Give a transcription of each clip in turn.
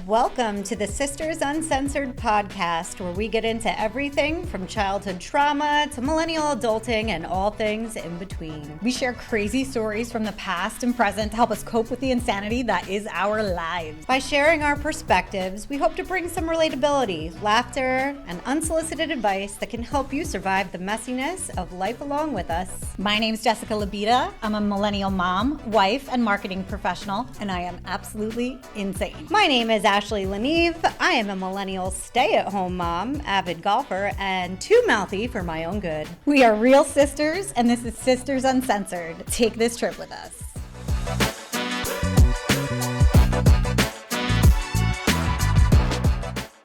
Welcome to the Sisters Uncensored podcast, where we get into everything from childhood trauma to millennial adulting and all things in between. We share crazy stories from the past and present to help us cope with the insanity that is our lives. By sharing our perspectives, we hope to bring some relatability, laughter, and unsolicited advice that can help you survive the messiness of life along with us. My name's Jessica Labita. I'm a millennial mom, wife, and marketing professional, and I am absolutely insane. My name is Ashley Lanive. I am a millennial stay-at-home mom, avid golfer, and too mouthy for my own good. We are real sisters, and this is Sisters Uncensored. Take this trip with us.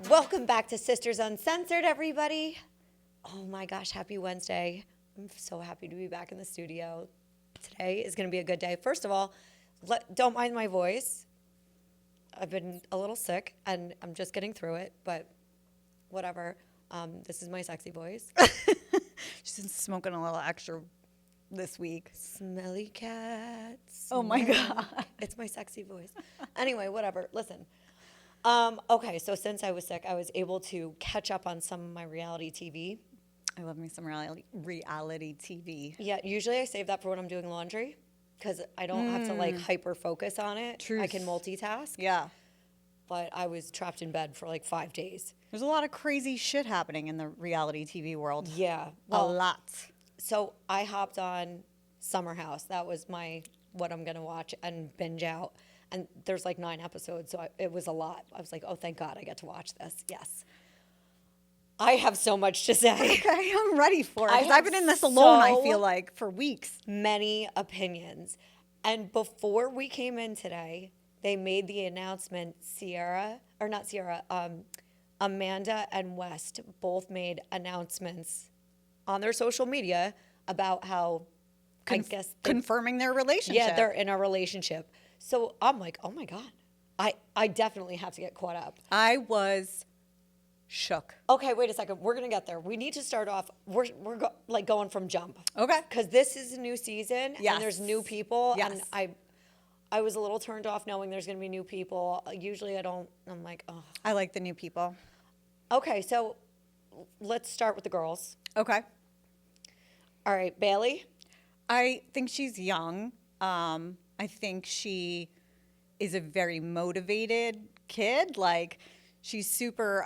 Welcome back to Sisters Uncensored, everybody. Oh my gosh, happy Wednesday. I'm so happy to be back in the studio. Today is going to be a good day. First of all, don't mind my voice. I've been a little sick, and I'm just getting through it, but whatever. This is my sexy voice. She's been smoking a little extra this week. Smelly cats. Oh, my God. It's my sexy voice. Anyway, whatever. Listen. Okay, so since I was sick, I was able to catch up on some of my reality TV. I love me some reality TV. Yeah, usually I save that for when I'm doing laundry, because I don't have to like hyper focus on it. Truth. I can multitask. Yeah. But I was trapped in bed for like 5 days. There's a lot of crazy shit happening in the reality TV world. Yeah. A lot. So I hopped on Summer House. That was what I'm going to watch and binge out. And there's like 9 episodes, so it was a lot. I was like, oh, thank God I get to watch this. Yes. I have so much to say. Okay, I'm ready for it. Because I've been in this alone, I feel like, for weeks. Many opinions. And before we came in today, they made the announcement, Amanda and West both made announcements on their social media about how, confirming their relationship. Yeah, they're in a relationship. So I'm like, oh my God, I definitely have to get caught up. I was shook. Okay, wait a second. We're gonna get there. We need to start off. We're going from jump. Okay. Because this is a new season, Yes. and there's new people, Yes. and I was a little turned off knowing there's gonna be new people. Usually I don't. I'm like, oh. I like the new people. Okay, so let's start with the girls. Okay. All right, Bailey. I think she's young. I think she is a very motivated kid. Like, she's super,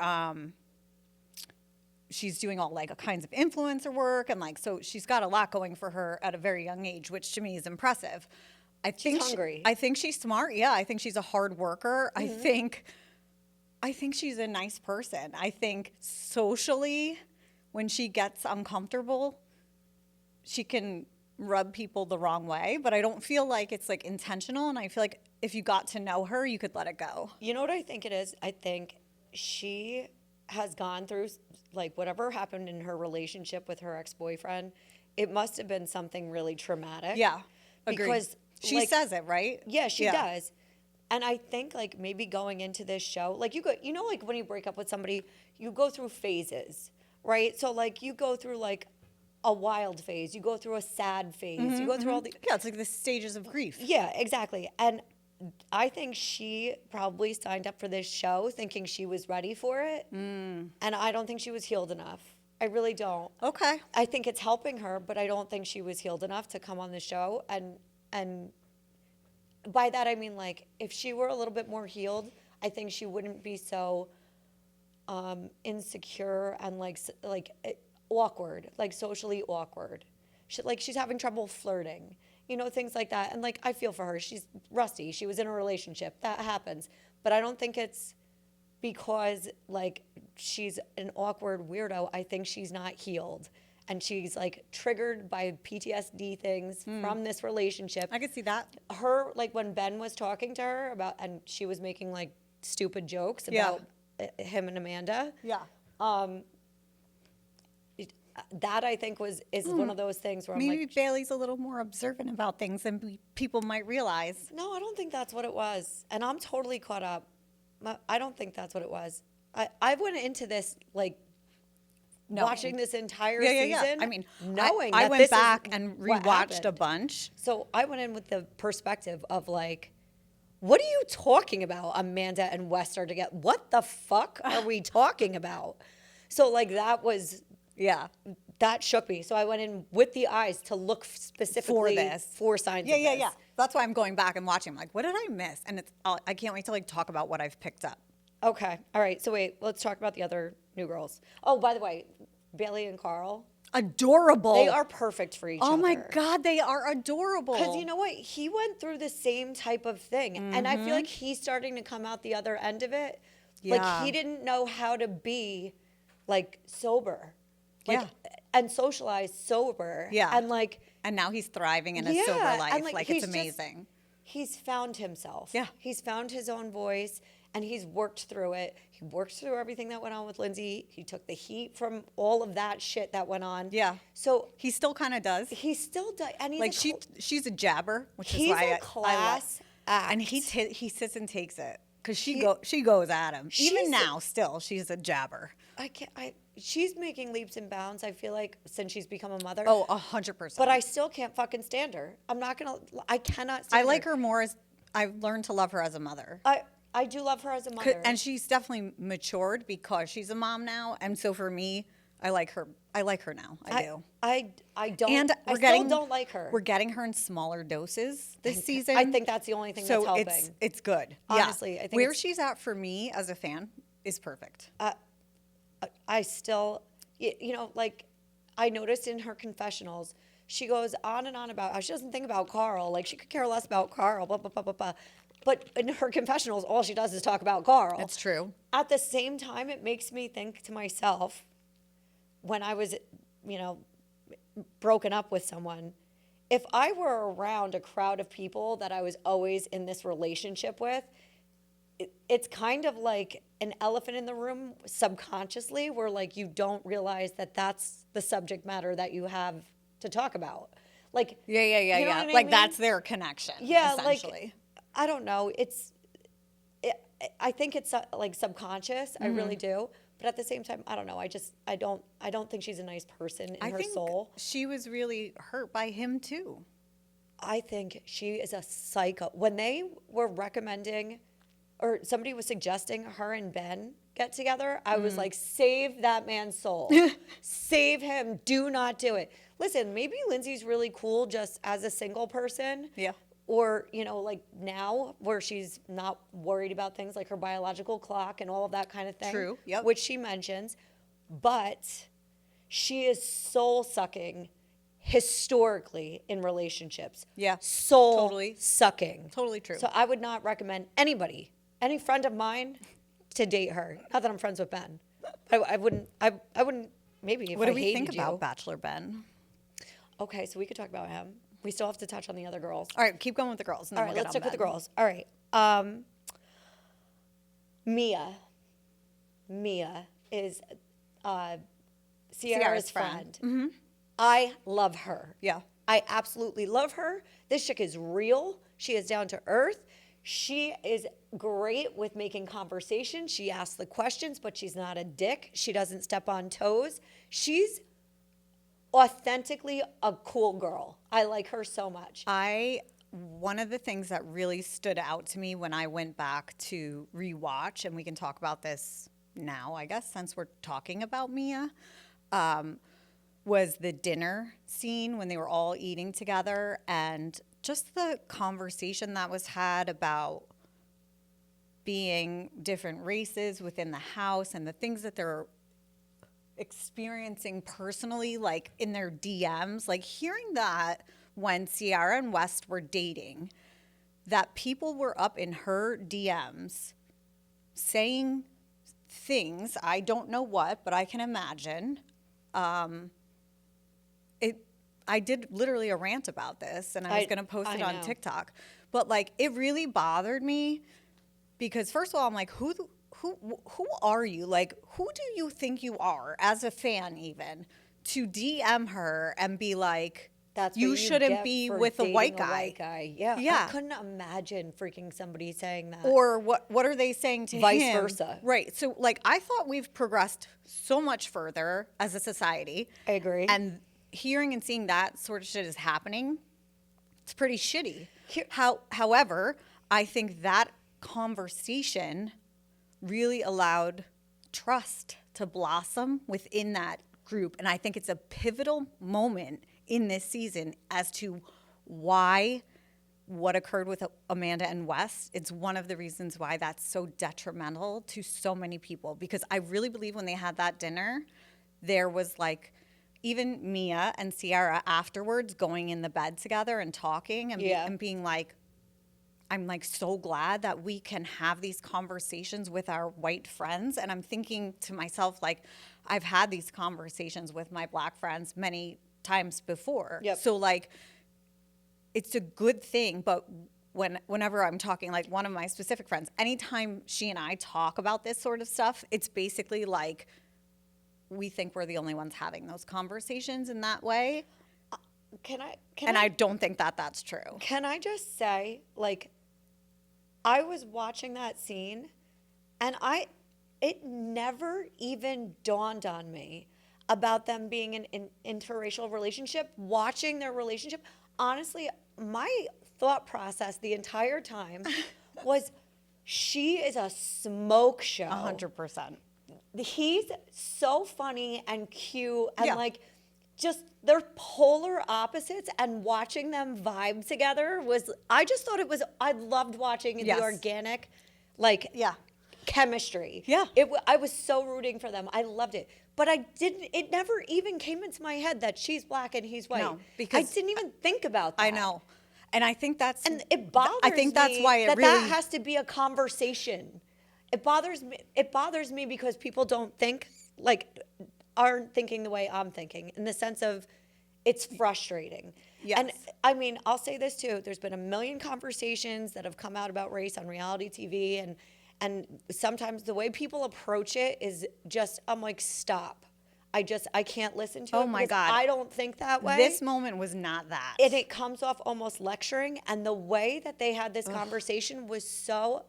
she's doing all like kinds of influencer work. And like, so she's got a lot going for her at a very young age, which to me is impressive. She's hungry. I think she's smart. Yeah. I think she's a hard worker. Mm-hmm. I think she's a nice person. I think socially, when she gets uncomfortable, she can rub people the wrong way, but I don't feel like it's like intentional. And I feel like if you got to know her, you could let it go. You know what I think it is? I think she has gone through like whatever happened in her relationship with her ex-boyfriend. It must have been something really traumatic. Yeah, agreed. Because she says it, right? Yeah, she does. And I think like maybe going into this show, like like when you break up with somebody, you go through phases, right? So like you go through like a wild phase, you go through a sad phase, you go through all the... Yeah, it's like the stages of grief. Yeah, exactly. And I think she probably signed up for this show thinking she was ready for it. And I don't think she was healed enough. I really don't. Okay. I think it's helping her, but I don't think she was healed enough to come on the show. And by that I mean, like, if she were a little bit more healed, I think she wouldn't be so insecure and awkward, like socially awkward. She's having trouble flirting, things like that. And like, I feel for her. She's rusty. She was in a relationship. That happens. But I don't think it's because like she's an awkward weirdo. I think she's not healed. And she's like triggered by PTSD things from this relationship. I could see that. Her, like when Ben was talking to her and she was making like stupid jokes about him and Amanda. Yeah. That I think is one of those things where maybe I'm like, Bailey's a little more observant about things than people might realize. No, I don't think that's what it was. And I'm totally caught up. I don't think that's what it was. I went into this like watching this entire season. I mean, knowing I that went this back is and what rewatched a happened. bunch. So I went in with the perspective of like, What are you talking about? Amanda and West are together. What the fuck are we talking about? So like Yeah. that shook me. So I went in with the eyes to look specifically for signs Yeah, of yeah, this. yeah. That's why I'm going back and watching. I'm like, what did I miss? And I can't wait to like talk about what I've picked up. Okay. All right. So wait, let's talk about the other new girls. Oh, by the way, Bailey and Carl, Adorable. they are perfect for each other. Oh my God, they are adorable. Because you know what? He went through the same type of thing. And I feel like he's starting to come out the other end of it. Yeah. Like he didn't know how to be like sober. Like, Yeah. And socialize sober. Yeah. And like, and now he's thriving in a yeah, sober life. and, Like he's it's just- amazing. he's found himself. Yeah. He's found his own voice and he's worked through it. He worked through everything that went on with Lindsay. He took the heat from all of that shit that went on. Yeah. So He still kind of does. he still does. And he's Like a she's a jabber, which is he's why a class act. And he sits and takes it because she goes at him. Even She's- now, still she's a jabber. She's making leaps and bounds, I feel like, since she's become a mother. Oh, 100%. But I still can't fucking stand her. I cannot stand I like her more as I've learned to love her as a mother. I do love her as a mother. And she's definitely matured because she's a mom now. And so for me, I like her. I like her now. I do. I don't. And I still don't like her. We're getting her in smaller doses this season. I think that's the only thing that's helping. it's good. Honestly, yeah. I think where it's- she's at for me as a fan is perfect. I still, like, I noticed in her confessionals, she goes on and on about how she doesn't think about Carl. Like, she could care less about Carl, blah, blah, blah, blah, blah. But in her confessionals, all she does is talk about Carl. That's true. At the same time, it makes me think to myself, when I was, broken up with someone, if I were around a crowd of people that I was always in this relationship with, it's kind of like an elephant in the room subconsciously where like you don't realize that that's the subject matter that you have to talk about. Like Yeah. you know what I Like mean? that's their connection. Yeah, essentially. like I don't know. I think it's like subconscious. I really do. But at the same time, I don't know. I don't think she's a nice person in her think soul. she was really hurt by him too. I think she is a psycho. When they were recommending, or somebody was suggesting her and Ben get together, I was like, save that man's soul. Save him. Do not do it. Listen, maybe Lindsay's really cool just as a single person. Yeah. Or, like now where she's not worried about things like her biological clock and all of that kind of thing. True. Yep. Which she mentions. But she is soul sucking historically in relationships. Yeah, Soul totally. sucking. Totally true. So I would not recommend anybody, any friend of mine, to date her. Not that I'm friends with Ben. I wouldn't maybe if What I do we think hated about you. Bachelor Ben? Okay, so we could talk about him. We still have to touch on the other girls. All right, keep going with the girls. And All then right, we'll let's get stick with the on Ben. girls. All right. Mia is Sierra's friend. Mm-hmm. I love her. Yeah. I absolutely love her. This chick is real. She is down to earth. She is great with making conversation. She asks the questions, but she's not a dick. She doesn't step on toes. She's authentically a cool girl. I like her so much. One of the things that really stood out to me when I went back to rewatch, and we can talk about this now, I guess, since we're talking about Mia, was the dinner scene when they were all eating together and just the conversation that was had about being different races within the house and the things that they're experiencing personally, like in their DMs, like hearing that when Ciara and West were dating, that people were up in her DMs saying things, I don't know what, but I can imagine. I did literally a rant about this, and I was going to post it on TikTok. But like, it really bothered me because first of all, I'm like, who are you? Like, who do you think you are as a fan, even to DM her and be like, That's you what shouldn't get be for with a dating white guy. Yeah. Yeah. I couldn't imagine freaking somebody saying that. Or what are they saying to Vice him? versa. Right. So like, I thought we've progressed so much further as a society. I agree. And hearing and seeing that sort of shit is happening, it's pretty shitty. Here- However, I think that conversation really allowed trust to blossom within that group. And I think it's a pivotal moment in this season as to why what occurred with Amanda and Wes. It's one of the reasons why that's so detrimental to so many people. Because I really believe when they had that dinner, there was like even Mia and Ciara afterwards going in the bed together and talking and, and being like, I'm like so glad that we can have these conversations with our white friends. And I'm thinking to myself, like, I've had these conversations with my black friends many times before. Yep. So like, it's a good thing. But whenever I'm talking, like one of my specific friends, anytime she and I talk about this sort of stuff, it's basically like, we think we're the only ones having those conversations in that way. I don't think that that's true. Can I just say, like, I was watching that scene and it never even dawned on me about them being in an interracial relationship, watching their relationship. Honestly, my thought process the entire time was, she is a smoke show. 100%. He's so funny and cute and like, just they're polar opposites, and watching them vibe together was, I just thought it was, I loved watching the organic, like, chemistry. Yeah. I was so rooting for them. I loved it. But it never even came into my head that she's black and he's white. No, because I didn't even think about that. I know. And I think that's, and it bothers me. I think that's why that has to be a conversation. It bothers me because people don't think, like, aren't thinking the way I'm thinking, in the sense of it's frustrating. Yes. And I mean, I'll say this too. There's been a million conversations that have come out about race on reality TV, and sometimes the way people approach it is just, I'm like, stop. I can't listen to it. Oh my God. I don't think that way. This moment was not that. And it comes off almost lecturing, and the way that they had this conversation was so,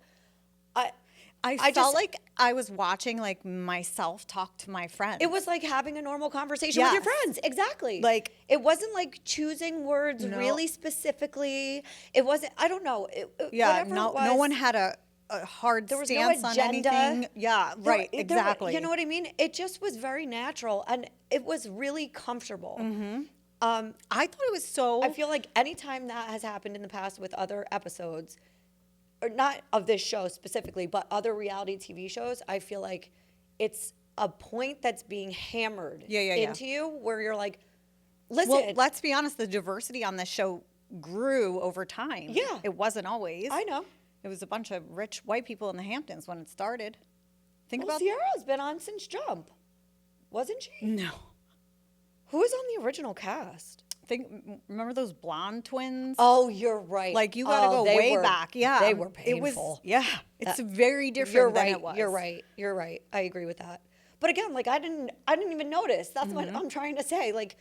I felt like I was watching like myself talk to my friends. It was like having a normal conversation with your friends. Exactly. Like, it wasn't like choosing words really specifically. It wasn't, I don't know. No one had a hard stance on anything. Yeah, right, exactly. You know what I mean? It just was very natural, and it was really comfortable. Mm-hmm. I thought it was so. I feel like anytime that has happened in the past with other episodes, or not of this show specifically, but other reality TV shows, I feel like it's a point that's being hammered into you, where you're like, listen. Well, let's be honest, the diversity on this show grew over time. Yeah. It wasn't always. I know. It was a bunch of rich white people in the Hamptons when it started. Think about Ciara's been on since Jump, wasn't she? No. Who was on the original cast? Remember those blonde twins? Oh, you're right. Like, you got to go way back. Yeah. They were painful. It's very different than it was. You're right. I agree with that. But again, like, I didn't even notice. That's what I'm trying to say. Like,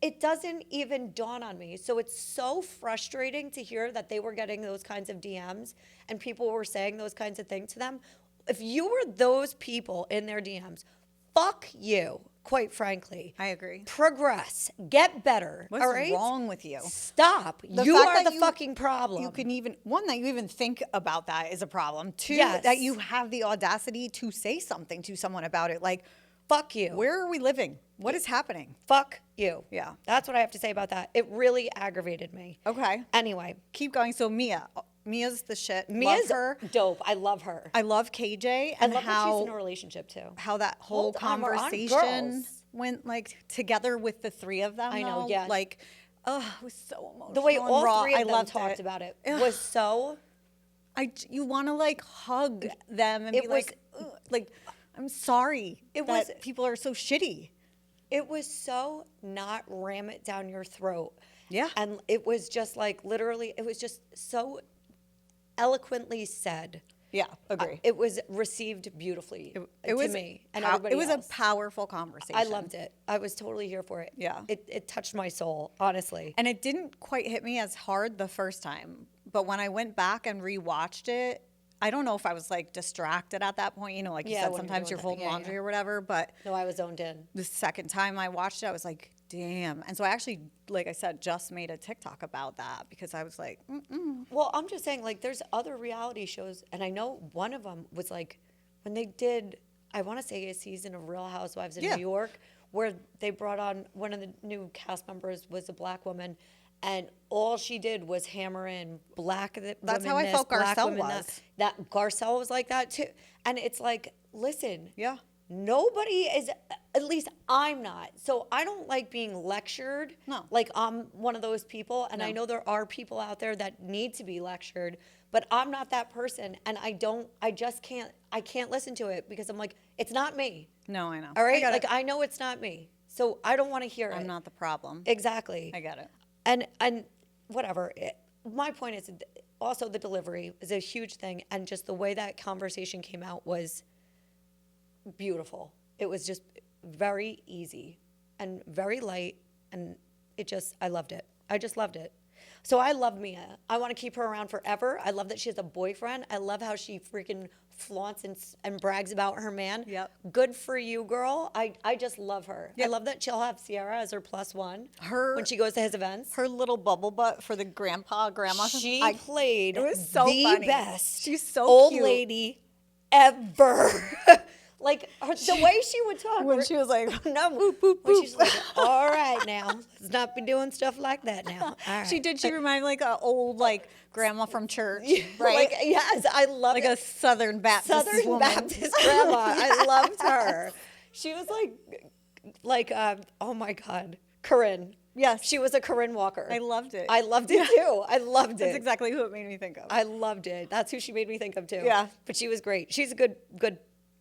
it doesn't even dawn on me. So it's so frustrating to hear that they were getting those kinds of DMs and people were saying those kinds of things to them. If you were those people in their DMs, fuck you, quite frankly. I agree. Progress. Get better. What's all right? wrong with you? Stop. You are the fucking problem. You can even, one, that you even think about that is a problem. Two, that you have the audacity to say something to someone about it. Like, fuck you. Where are we living? What is happening? Fuck you. Yeah. That's what I have to say about that. It really aggravated me. Okay. Anyway. Keep going. So Mia's the shit. Mia's love her. Dope. I love her. I love KJ. And I love how she's in a relationship too. How that whole conversation went like together with the three of them. I know, yeah. Like, it was so emotional. The way all raw. three of them talked about it was so. You want to like hug them and be like, I'm sorry that people are so shitty. It was so not ram it down your throat. Yeah. And it was just like, literally, it was just so eloquently said. Yeah, agree. It was received beautifully to me and everybody else. It was a powerful conversation. I loved it. I was totally here for it. Yeah. It touched my soul, honestly. And it didn't quite hit me as hard the first time. But when I went back and rewatched it, I don't know if I was like distracted at that point. You know, like you said, sometimes you're folding laundry or whatever. But no, I was zoned in. The second time I watched it, I was like, damn. And so I actually, like I said, just made a TikTok about that because I was like, Well, I'm just saying, like, there's other reality shows, and I know one of them was like when they did, I want to say a season of Real Housewives in Yeah. New York, where they brought on one of the new cast members was a black woman, and all she did was hammer in black That's women how I this, felt black Garcelle women was. that Garcelle was like that too, and it's like, listen, yeah. nobody is, at least I'm not. So I don't like being lectured. No. Like I'm one of those people, and I No. know there are people out there that need to be lectured, but I'm not that person, and I just can't, I can't listen to it because I'm like, it's not me. No, I know. All right? I get Like it. I know it's not me. So I don't want to hear it. I'm not the problem. Exactly. I get it. And whatever. My point is also the delivery is a huge thing, and just the way that conversation came out was beautiful. It was just very easy and very light, and I loved it. I just loved it. So I love Mia. I want to keep her around forever. I love that she has a boyfriend. I love how she freaking flaunts and brags about her man. Yep. Good for you, girl. I just love her. Yep. I love that she'll have Sierra as her +1 Her- when she goes to his events. Her little bubble butt for the grandma. She I- played it was so the funny. best She's so old cute. lady ever. Like the way she would talk When she was like, no, boop, boop, when she's boop. like, all right now, let's not be doing stuff like that now. All right. She did. She reminded me like an old like grandma from church, right? Like, yes, I love Like it. a Southern Baptist Southern woman. Baptist grandma. I loved her. She was like, oh my God, Corinne. Yes. She was a Corinne Walker. I loved it. I loved it too. I loved it. That's exactly who it made me think of. I loved it. That's who she made me think of too. Yeah. But she was great. She's a good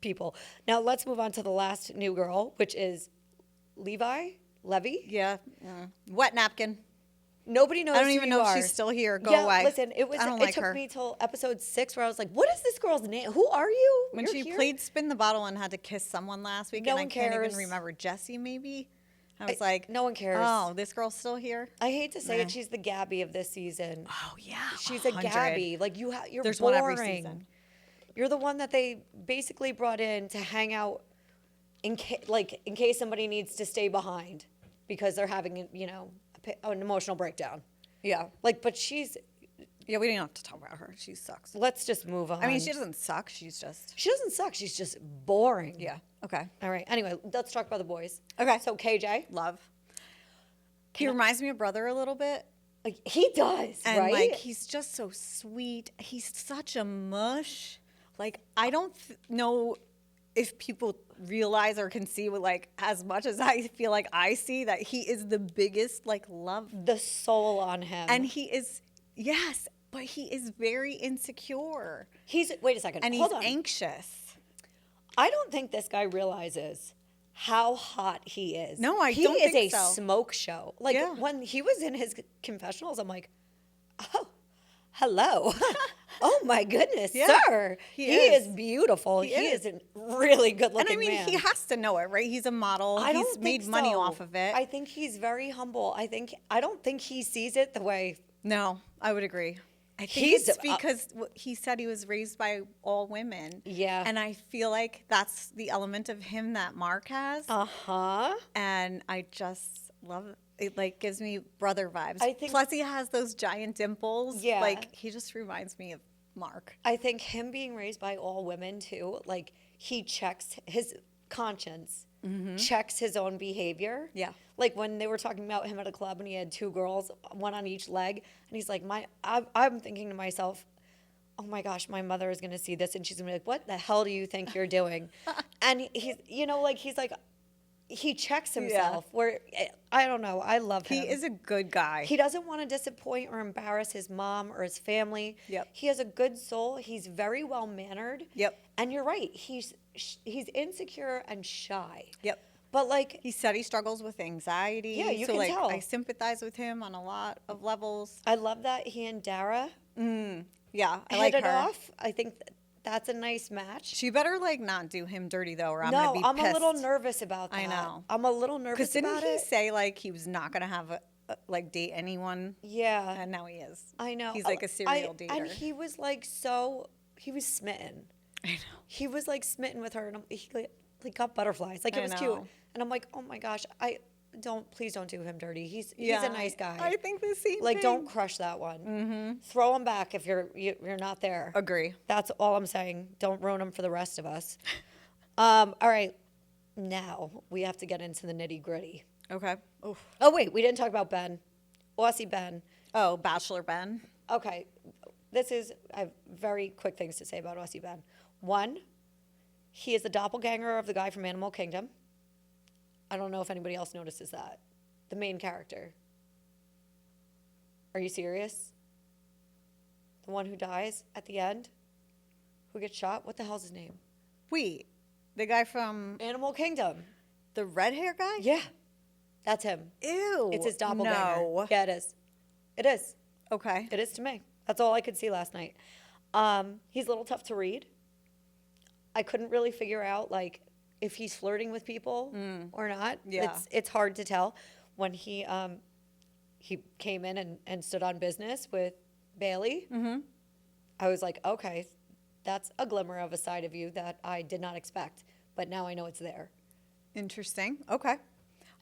people. Now let's move on to the last new girl, which is Levy. Yeah. Wet napkin. Nobody knows. I don't who even you know if are. she's still here. Go Yeah, away. listen, it I don't like took her. me till episode 6 where I was like, "What is this girl's name? Who are you?" When You're she here? played Spin the Bottle and had to kiss someone last week, No and I one can't cares. even remember Jessie, maybe. I was like, no one cares. Oh, this girl's still here. I hate to say it, she's the Gabby of this season. Oh yeah, She's a 100. Gabby. Like you're There's boring. one every season. You're the one that they basically brought in to hang out in case somebody needs to stay behind because they're having an emotional breakdown. Yeah, But she's. yeah. We don't have to talk about her. She sucks. Let's just move on. I mean, she doesn't suck. She's just She doesn't suck. She's just boring. yeah. Okay. All right. Anyway, let's talk about the boys. Okay. So KJ, Love. He reminds me of Brother a little bit. like he does, And right? like he's just so sweet. He's such a mush. Like I don't know if people realize or can see like as much as I feel like I see that he is the biggest like love. The soul on him. And he is yes, but he is very insecure. Wait a second. And Hold he's on. anxious. I don't think this guy realizes how hot he is. No, I he don't is think a so. smoke show. Like Yeah. when he was in his confessionals, I'm like, oh, hello. Oh my goodness, Yeah, sir. he is is. beautiful. He is. is a really good And looking I mean, man. he has to know it, right? He's a model. I don't He's think made money so. off of it. I think he's very humble. I don't think he sees it the way No, I would agree. I think He's, it's because he said he was raised by all women. Yeah. And I feel like that's the element of him that Mark has. uh-huh. And I just love it. It like gives me brother vibes. I think- Plus he has those giant dimples. Yeah. Like he just reminds me of Mark. I think him being raised by all women too, like he checks his conscience, checks his own behavior. Yeah. Like when they were talking about him at a club and he had 2 girls, one on each leg, and he's like, I'm thinking to myself, oh my gosh, my mother is gonna see this and she's gonna be like, what the hell do you think you're doing? And he's, he's like, he checks himself. Where I don't know, I love him. He is a good guy. He doesn't want to disappoint or embarrass his mom or his family. Yep. He has a good soul. He's very well mannered. Yep. And you're right. He's insecure and shy. Yep. But like, He said he struggles with anxiety. Yeah, you so can like tell. I sympathize with him on a lot of levels. I love that he and Dara Yeah, I hit like it her. off. I think that's a nice match. She better like not do him dirty though, or I'm No, gonna be I'm pissed. a little nervous about that. I know. I'm a little nervous Because didn't about he it. say like he was not gonna have like date anyone? Yeah. And now he is. I know. He's like a serial dater. And he was like he was smitten. I know. He was like smitten with her, and he like got butterflies. Like it I was cute. know. And I'm like, oh my gosh, please don't do him dirty. He's a nice guy. I think the same Like, thing. don't crush that one. Throw him back if you're not there. Agree. That's all I'm saying. Don't ruin him for the rest of us. All right. Now we have to get into the nitty gritty. Okay. Oof. Oh, wait. We didn't talk about Ben. Aussie Ben. Oh, Bachelor Ben. Okay. I have very quick things to say about Aussie Ben. One, he is the doppelganger of the guy from Animal Kingdom. I don't know if anybody else notices that. The main character. Are you serious? The one who dies at the end? Who gets shot? What the hell's his name? Wait, the guy from Animal Kingdom. the red hair guy? Yeah. That's him. Ew. It's his doppelganger. No. Yeah, it is. It is. Okay. It is to me. That's all I could see last night. He's a little tough to read. I couldn't really figure out, like, if he's flirting with people or not. Yeah. It's hard to tell. When he came in and stood on business with Bailey, I was like, okay, that's a glimmer of a side of you that I did not expect. But now I know it's there. Interesting. Okay.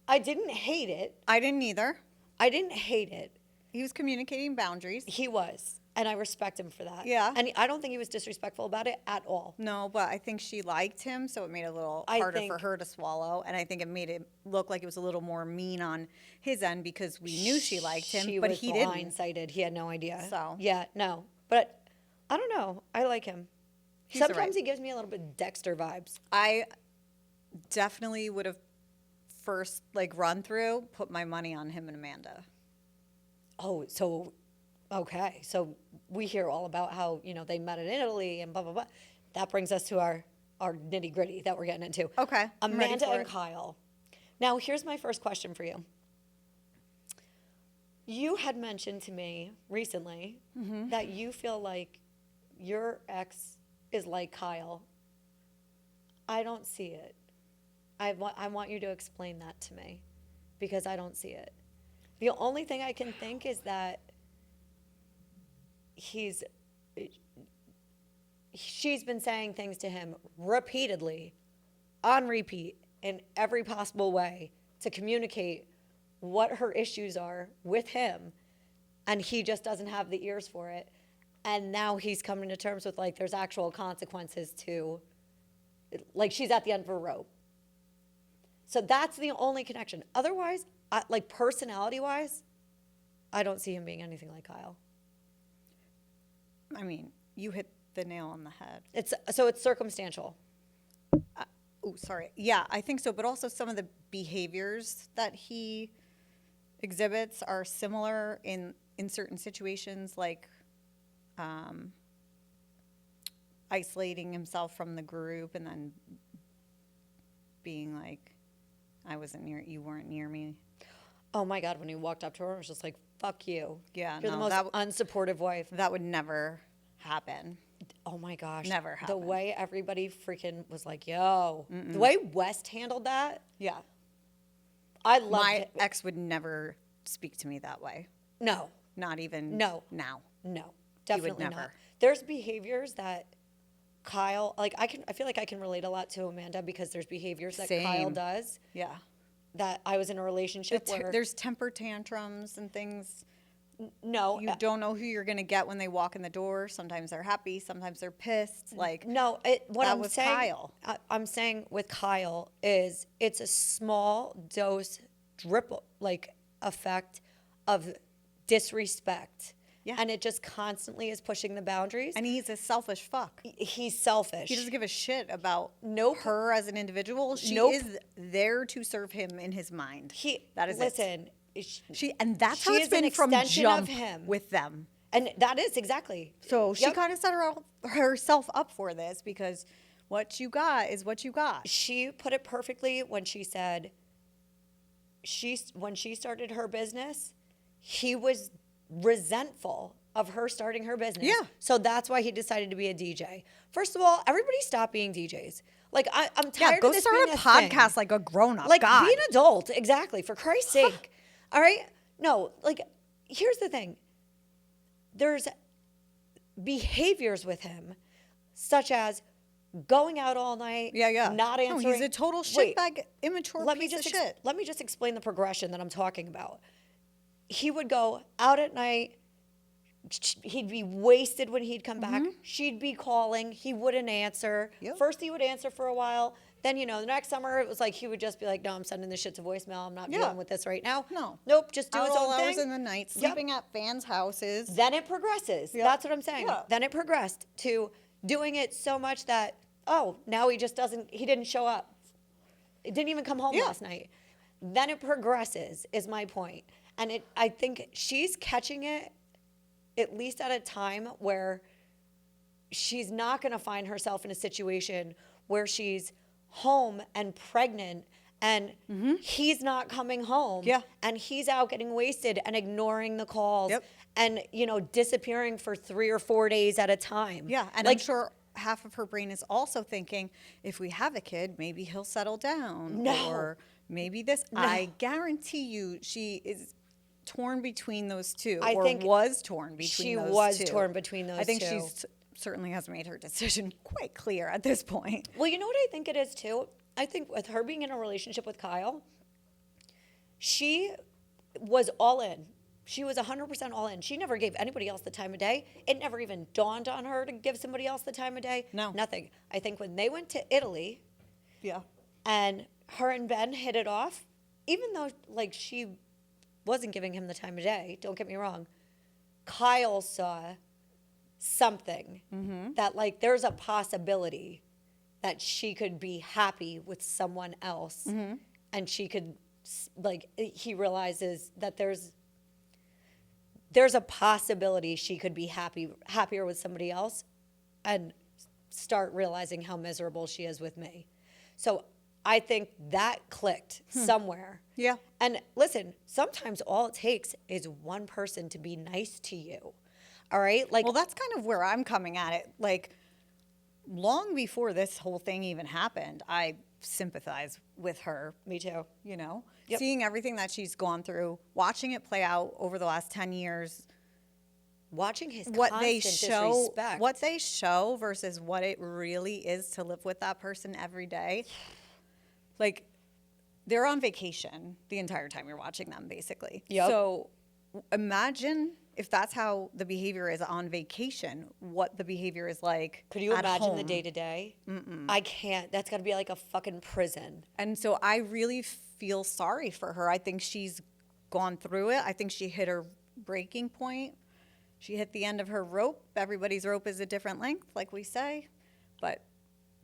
I didn't hate it. I didn't either. I didn't hate it. He was communicating boundaries. He was. And I respect him for that. Yeah. And I don't think he was disrespectful about it at all. No, but I think she liked him, so it made it a little I harder think- for her to swallow. And I think it made it look like it was a little more mean on his end because we knew she liked him, She but was he didn't. blindsided. He had no idea. So. Yeah, no. But I don't know. I like him. He's all Sometimes right. he gives me a little bit Dexter vibes. I definitely would have first run through, put my money on him and Amanda. Oh, so okay. So we hear all about how, they met in Italy and blah blah blah. That brings us to our nitty gritty that we're getting into. Okay, I'm ready Amanda for and it. Kyle. Now here's my first question for you. You had mentioned to me recently that you feel like your ex is like Kyle. I don't see it. I want you to explain that to me because I don't see it. The only thing I can think is that she's been saying things to him repeatedly, on repeat, in every possible way to communicate what her issues are with him, and he just doesn't have the ears for it. And now he's coming to terms with, there's actual consequences to, she's at the end of a rope. So that's the only connection. Otherwise, personality-wise, I don't see him being anything like Kyle. I mean, you hit the nail on the head. It's circumstantial. Oh, sorry. Yeah, I think so. But also some of the behaviors that he exhibits are similar in certain situations, like isolating himself from the group and then being like, you weren't near me. Oh my God, when he walked up to her, I was just like, fuck you. Yeah, You're the no, most that unsupportive wife. That would never happen. Oh my gosh. Never The happened. way everybody freaking was like, yo. The way West handled that, Yeah. I loved My it. ex would never speak to me that way. No, Not even No. now. no, definitely not. never. There's behaviors that Kyle, I feel like I can relate a lot to Amanda because there's behaviors that Kyle Same. does Yeah. that I was in a relationship where. There's temper tantrums and things. No, You don't know who you're going to get when they walk in the door. Sometimes they're happy. Sometimes they're pissed. No, what that I'm was saying, Kyle. I'm saying with Kyle is it's a small dose drip effect of disrespect. Yeah. And it just constantly is pushing the boundaries. And he's a selfish fuck. He's selfish. He doesn't give a shit about Nope. her as an individual. She Nope. is there to serve him in his mind. That is listen, And that's she how it's is an been from extension jump of him. with them. and that is exactly. So she Yep. kind of set herself up for this because what you got is what you got. She put it perfectly when she said when she started her business, he was resentful of her starting her business. Yeah. So that's why he decided to be a DJ. First of all, everybody stop being DJs. I'm tired go of this start being a thing. podcast like a grown up. Like, God. be an adult. Exactly. For Christ's sake. All right? No, here's the thing. There's behaviors with him, such as going out all night, Yeah. not No, answering. he's a total Wait, shitbag, immature piece of shit. let me just explain the progression that I'm talking about. He would go out at night. He'd be wasted when he'd come back. She'd be calling. He wouldn't answer. Yep. First, he would answer for a while. Then, the next summer, it was like he would just be like, no, I'm sending this shit to voicemail. I'm not dealing with this right now. No. Nope, just do Out his all own hours thing. in the night, Yep. sleeping at fans' houses. Then it progresses. That's what I'm saying. Yeah. Then it progressed to doing it so much that, now he just he didn't show up. It didn't even come home last night. Then it progresses, is my point. And I think she's catching it at least at a time where she's not going to find herself in a situation where she's home and pregnant and he's not coming home. Yeah. And he's out getting wasted and ignoring the calls Yep. and, disappearing for 3 or 4 days at a time. Yeah, and I'm sure half of her brain is also thinking, if we have a kid, maybe he'll settle down. No. Or maybe this. No. I guarantee you she is torn between those two. I or think was torn between she those two. was torn between those I think two. she's certainly has made her decision quite clear at this point. Well, you know what I think it is too? I think with her being in a relationship with Kyle, she was all in. She was 100% all in. She never gave anybody else the time of day. It never even dawned on her to give somebody else the time of day. No. Nothing. I think when they went to Italy Yeah. and her and Ben hit it off, even though she wasn't giving him the time of day, don't get me wrong, Kyle saw something that there's a possibility that she could be happy with someone else and she could he realizes that there's a possibility she could be happier with somebody else and start realizing how miserable she is with me. So I think that clicked somewhere. Yeah. And listen, sometimes all it takes is one person to be nice to you. All right? Well, that's kind of where I'm coming at it. Long before this whole thing even happened, I sympathize with her. Me too. Yep. Seeing everything that she's gone through, watching it play out over the last 10 years, Watching his what they constant show, disrespect. what they show versus what it really is to live with that person every day. They're on vacation the entire time you're watching them, basically. Yep. So imagine if that's how the behavior is on vacation, what the behavior is like. Could you at imagine the home. day to day? I can't. That's got to be like a fucking prison. And so I really feel sorry for her. I think she's gone through it. I think she hit her breaking point. She hit the end of her rope. Everybody's rope is a different length, like we say. But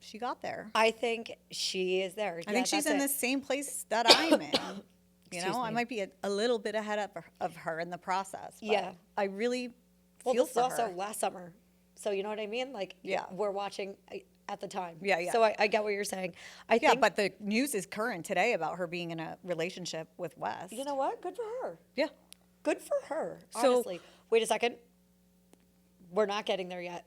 she got there. I think she is there. I think she's in the same place that I'm in. I me. might be a little bit ahead of her in the process. But Yeah. I really Well, feel this is for also her. last summer. So you know what I mean? Yeah. We're watching at the time. Yeah. So I get what you're saying. I Yeah, think, but the news is current today about her being in a relationship with Wes. you know what? Good for her. Yeah. Good for her, So- honestly. Wait a second. We're not getting there yet.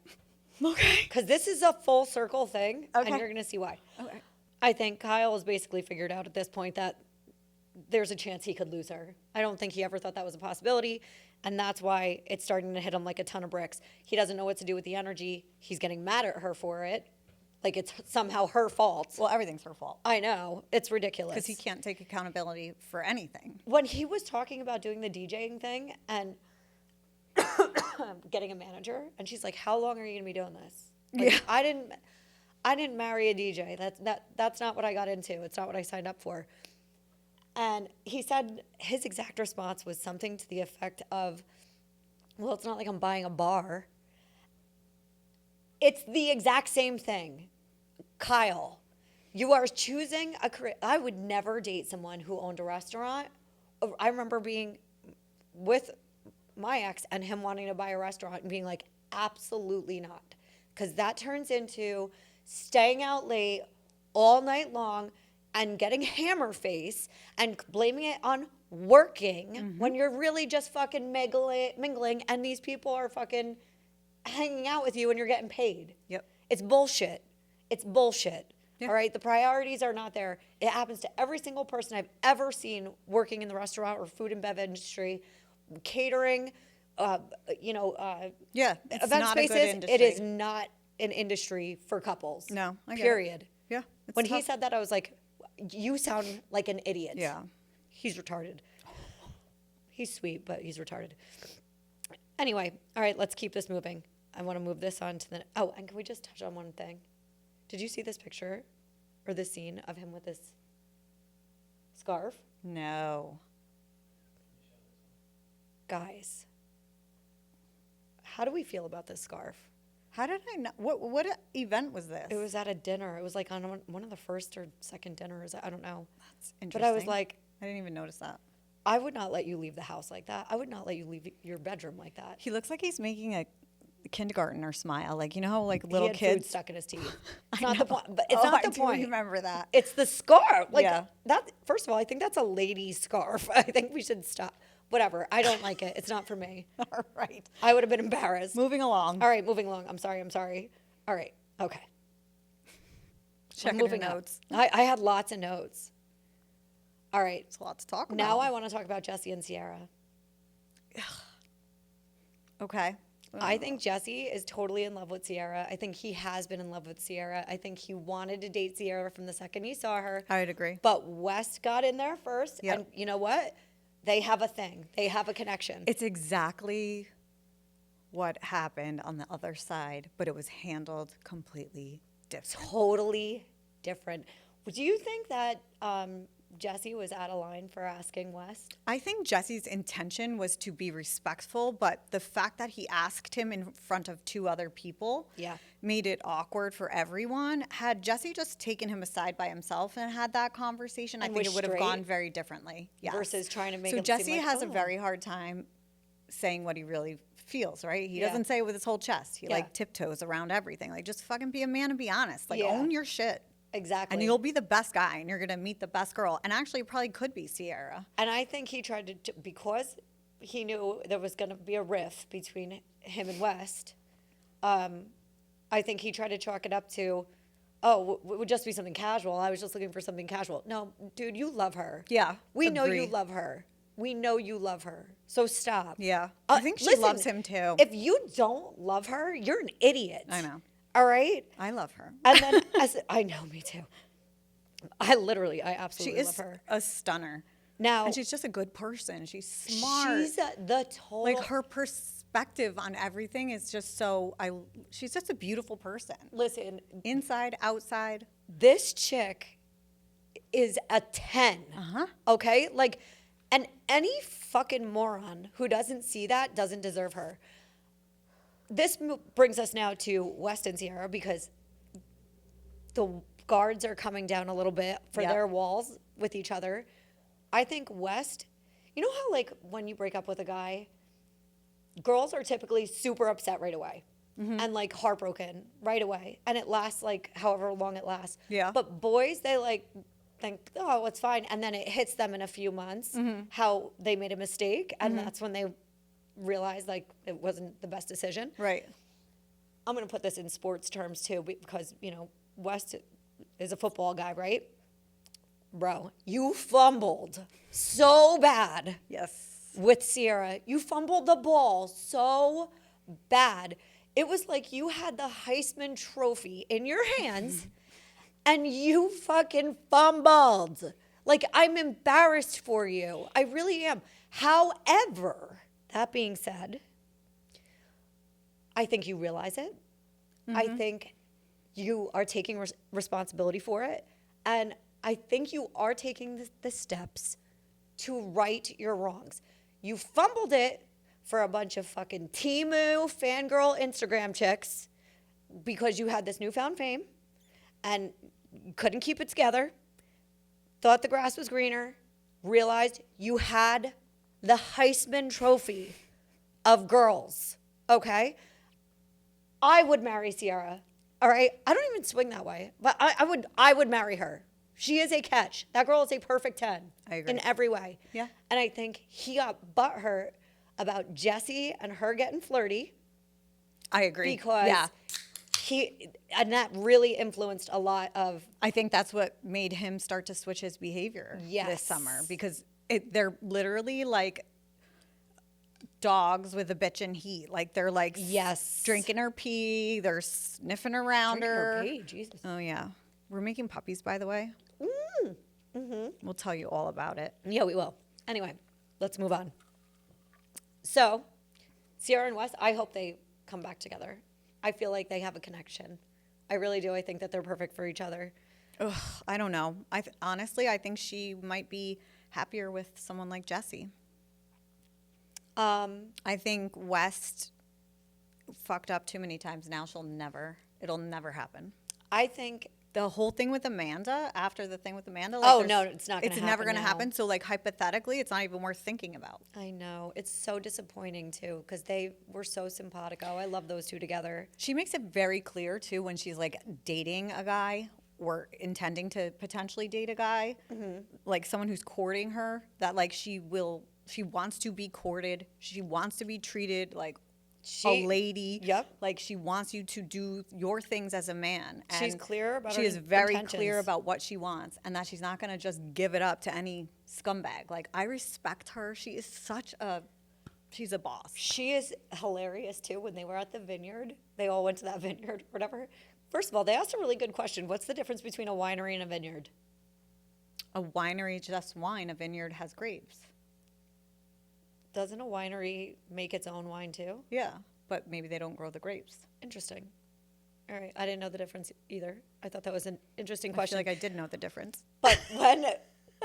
Okay. Because this is a full circle thing, Okay. and you're going to see why. Okay. I think Kyle has basically figured out at this point that there's a chance he could lose her. I don't think he ever thought that was a possibility, and that's why it's starting to hit him like a ton of bricks. He doesn't know what to do with the energy. He's getting mad at her for it. Like it's somehow her fault. Well, everything's her fault. I know. It's ridiculous. Because he can't take accountability for anything. When he was talking about doing the DJing thing and getting a manager, and she's like, "How long are you gonna be doing this?" Like, Yeah. I didn't marry a DJ. That's not what I got into. It's not what I signed up for. And he said his exact response was something to the effect of, "Well, it's not like I'm buying a bar." It's the exact same thing. Kyle, you are choosing a career. I would never date someone who owned a restaurant. I remember being with my ex and him wanting to buy a restaurant and being like, absolutely not. Because that turns into staying out late all night long and getting hammer face and blaming it on working when you're really just fucking mingling and these people are fucking hanging out with you and you're getting paid. Yep. It's bullshit. It's bullshit. Yeah. All right. The priorities are not there. It happens to every single person I've ever seen working in the restaurant or food and bev industry, catering, Yeah, it's event not a spaces. good industry. It is not. an industry for couples. No, I get it. Period. Yeah. It's When he tough. said that, I was like, you sound like an idiot. Yeah. He's retarded. He's sweet, but he's retarded. Anyway, all right, let's keep this moving. I want to move this on to the. Oh, and can we just touch on one thing? Did you see this picture or this scene of him with this scarf? No. Guys, how do we feel about this scarf? How did I know? What event was this? It was at a dinner. It was like on one of the first or second dinners. I don't know. That's interesting. But I was like, I didn't even notice that. I would not let you leave the house like that. I would not let you leave your bedroom like that. He looks like he's making a kindergartner smile. Like, you know how like He little had kids food stuck in his teeth. It's I not the know. point. But it's Oh, not I the do point. remember that. It's the scarf. Like Yeah. that. First of all, I think that's a lady's scarf. I think we should stop. Whatever. I don't like it. It's not for me. All right. I would have been embarrassed. Moving along. All right, moving along. I'm sorry. All right. Okay. Checking moving your up. notes. I had lots of notes. All right. It's a lot to talk about. Now I want to talk about Jesse and Sierra. Okay. I think Jesse is totally in love with Sierra. I think he has been in love with Sierra. I think he wanted to date Sierra from the second he saw her. I'd agree. But West got in there first. Yep. And you know what? They have a thing. They have a connection. It's exactly what happened on the other side, but it was handled completely different. Totally different. Do you think that Jesse was out of line for asking West? I think Jesse's intention was to be respectful, but the fact that he asked him in front of two other people Yeah. made it awkward for everyone. Had Jesse just taken him aside by himself and had that conversation, And I think was it would have straight gone very differently. Yes. versus trying to make so it seem Jesse like, has a oh. very hard time saying what he really feels, right? He Yeah. doesn't say it with his whole chest. He Yeah. like tiptoes around everything. Like, just fucking be a man and be honest. Like, Yeah. own your shit. Exactly. And you'll be the best guy and you're going to meet the best girl. And actually, it probably could be Sierra. And I think he tried to because he knew there was going to be a rift between him and West. I think he tried to chalk it up to, oh, it would just be something casual. I was just looking for something casual. No, dude, you love her. Yeah, We know you agree. love her. We know you love her. So stop. Yeah. I think she listen, loves him too. If you don't love her, you're an idiot. I know. All right? I love her. And then I know, me too. I She absolutely love is her. a stunner. Now, And she's just a good person. She's smart. she's the total. Like, her perspective on everything is just so, she's just a beautiful person. Listen, Inside, outside. this chick is a 10. Uh-huh. Okay? Like, and any fucking moron who doesn't see that doesn't deserve her. This brings us now to West and Sierra because the guards are coming down a little bit for Yep. their walls with each other. I think West, you know how like when you break up with a guy, girls are typically super upset right away and like heartbroken right away. And it lasts like however long it lasts. Yeah. But boys, they like think, oh, it's fine. And then it hits them in a few months how they made a mistake. And that's when they realize like it wasn't the best decision. Right. I'm going to put this in sports terms too because, you know, West is a football guy, right? Bro, you fumbled so bad Yes. with Sierra. You fumbled the ball so bad. It was like you had the Heisman Trophy in your hands and you fucking fumbled. Like, I'm embarrassed for you. I really am. However, that being said, I think you realize it. I think you are taking responsibility for it. And I think you are taking the steps to right your wrongs. You fumbled it for a bunch of fucking Temu fangirl Instagram chicks because you had this newfound fame and you couldn't keep it together, thought the grass was greener, realized you had the Heisman Trophy of girls, okay? I would marry Sierra, all right? I don't even swing that way, but I would marry her. She is a catch. That girl is a perfect 10 I agree. in every way. Yeah. And I think he got butthurt about Jesse and her getting flirty I agree. because yeah. and that really influenced a lot of, I think that's what made him start to switch his behavior Yes. this summer because they're literally like dogs with a bitchin' heat. Like they're like Yes. drinking her pee, they're sniffing around Drinking her her. pee, Jesus. Oh yeah, we're making puppies, by the way. We'll tell you all about it. Yeah, we will. Anyway, let's move on. So, Sierra and Wes, I hope they come back together. I feel like they have a connection. I really do. I think that they're perfect for each other. Ugh, I don't know. Honestly, I think she might be happier with someone like Jesse. I think West fucked up too many times now. It'll never happen. I think The whole thing with Amanda, after the thing with Amanda, Oh, no, it's not gonna It's never happen going to now. happen. So, like, hypothetically, it's not even worth thinking about. I know. It's so disappointing, too, because they were so simpatico. I love those two together. She makes it very clear, too, when she's, like, dating a guy or intending to potentially date a guy, like someone who's courting her, that, like, she wants to be courted. She wants to be treated like a lady. Yep. Like, she wants you to do your things as a man. And She's clear about she her is very intentions. clear about what she wants and that she's not going to just give it up to any scumbag. Like, I respect her. She is she's a boss. She is hilarious, too. When they were at the vineyard, they all went to that vineyard, whatever. First of all, they asked a really good question. What's the difference between a winery and a vineyard? A winery just wine. A vineyard has grapes. Doesn't a winery make its own wine, too? Yeah, but maybe they don't grow the grapes. Interesting. All right. I didn't know the difference either. I thought that was an interesting I question. feel like I did know the difference. But when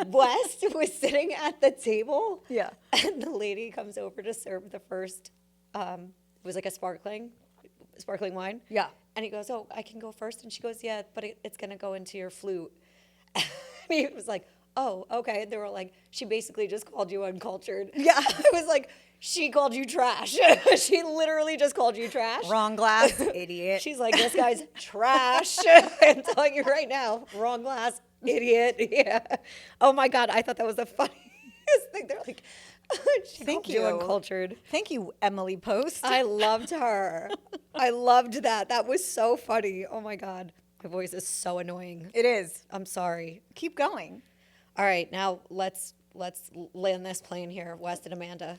West was sitting at the table, Yeah. and the lady comes over to serve the first, it was like a sparkling wine. Yeah. And he goes, "Oh, I can go first." And she goes, "Yeah, but it's going to go into your flute." And he was like, "Oh, okay." And they were like, "She basically just called you uncultured." Yeah. It was like, she called you trash. She literally just called you trash. Wrong glass, idiot. She's like, "This guy's trash." I'm telling you right now, wrong glass, idiot. Yeah. Oh my God, I thought that was the funniest thing. They're like, she Thank called you you. uncultured. Thank you, Emily Post. I loved her. I loved that. That was so funny. Oh my God, my voice is so annoying. It is. I'm sorry. Keep going. All right, now let's land this plane here, West and Amanda.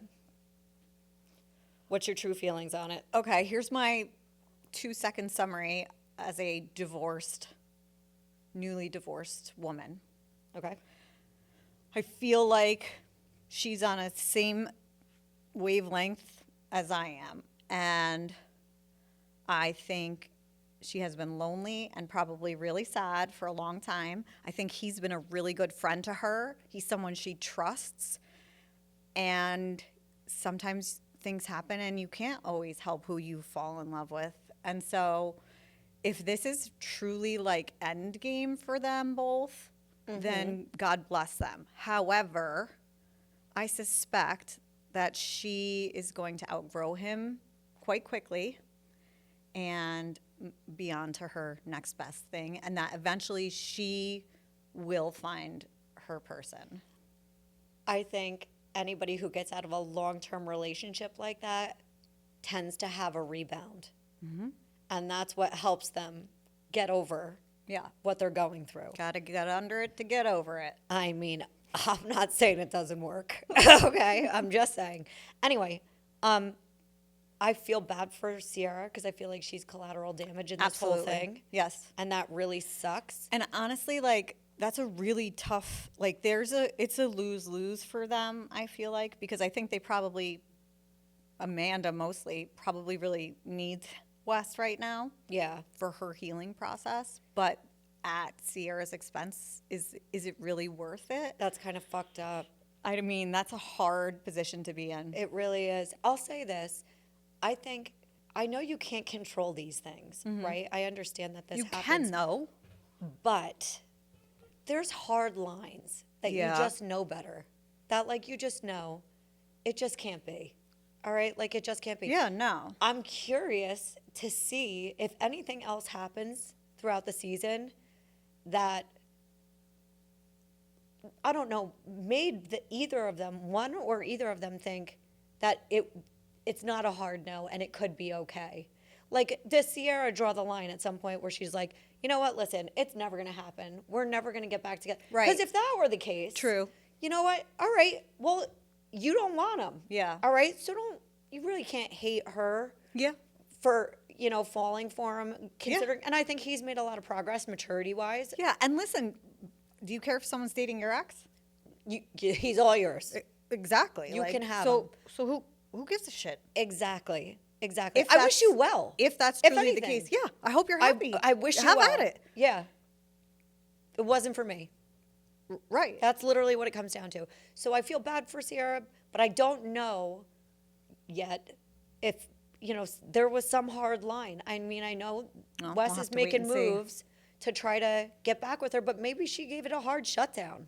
What's your true feelings on it? Okay, here's my 2-second summary as a newly divorced woman. Okay. I feel like she's on a same wavelength as I am. And I think she has been lonely and probably really sad for a long time. I think he's been a really good friend to her. He's someone she trusts. And sometimes things happen and you can't always help who you fall in love with. And so if this is truly like end game for them both, then God bless them. However, I suspect that she is going to outgrow him quite quickly and be on to her next best thing, and that eventually she will find her person. I think anybody who gets out of a long-term relationship like that tends to have a rebound. And that's what helps them get over Yeah. what they're going through. Gotta get under it to get over it. I mean, I'm not saying it doesn't work. Okay, I'm just saying. Anyway, I feel bad for Sierra because I feel like she's collateral damage in this whole thing. Yes. And that really sucks. And honestly, like, that's a really tough, like, it's a lose-lose for them, I feel like, because I think they probably, Amanda mostly, probably really needs Wes right now Yeah. for her healing process. But at Sierra's expense, is it really worth it? That's kind of fucked up. I mean, that's a hard position to be in. It really is. I'll say this. I know you can't control these things, right? I understand that this You happens. can, though. But there's hard lines that Yeah. you just know better. That, like, you just know it just can't be. All right? Like, it just can't be. Yeah, no. I'm curious to see if anything else happens throughout the season that, I don't know, made either of them, one or either of them, think that it's not a hard no and it could be okay. Like, does Sierra draw the line at some point where she's like, you know what, listen, it's never going to happen. We're never going to get back together. Right. Because if that were the case, True. you know what? All right, well, you don't want him. Yeah. All right, so you really can't hate her Yeah. for, falling for him, considering, and I think he's made a lot of progress maturity-wise. Yeah. And listen, do you care if someone's dating your ex? He's all yours. Exactly. You can have so. him. So who gives a shit? Exactly. I that's- wish you well. If that's If truly the anything. case, yeah. I hope you're happy. I wish you have well. at it. Yeah. It wasn't for me. Right. That's literally what it comes down to. So I feel bad for Sierra, but I don't know yet if, there was some hard line. I mean, I know Well, Wes we'll is have to wait making and see. moves to try to get back with her, but maybe she gave it a hard shutdown.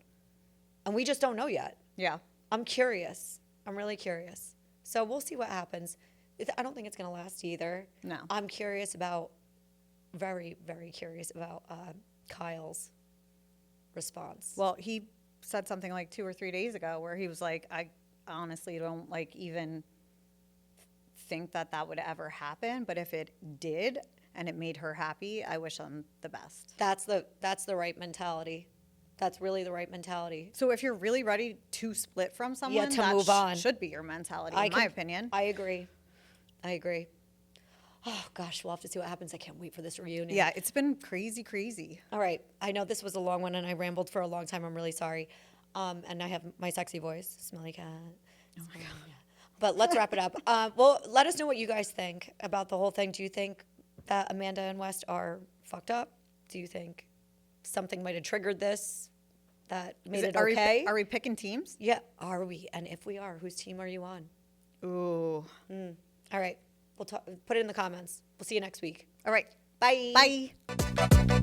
And we just don't know yet. Yeah. I'm curious. I'm really curious. So we'll see what happens. I don't think it's going to last either. No. I'm very, very curious about Kyle's response. Well, he said something like 2 or 3 days ago where he was like, I honestly don't even think that would ever happen. But if it did and it made her happy, I wish them the best. That's the right mentality. That's really the right mentality. So if you're really ready to split from someone, to that move on. should be your mentality, in my opinion. I agree. Oh, gosh, we'll have to see what happens. I can't wait for this reunion. Yeah, it's been crazy. All right. I know this was a long one, and I rambled for a long time. I'm really sorry. And I have my sexy voice, smelly cat. Oh, my God. But let's wrap it up. Well, let us know what you guys think about the whole thing. Do you think that Amanda and West are fucked up? Do you think something might have triggered this that made it okay? Are we picking teams? Yeah, are we? And if we are, whose team are you on? Ooh. All right. We'll put it in the comments. We'll see you next week. All right. Bye. Bye.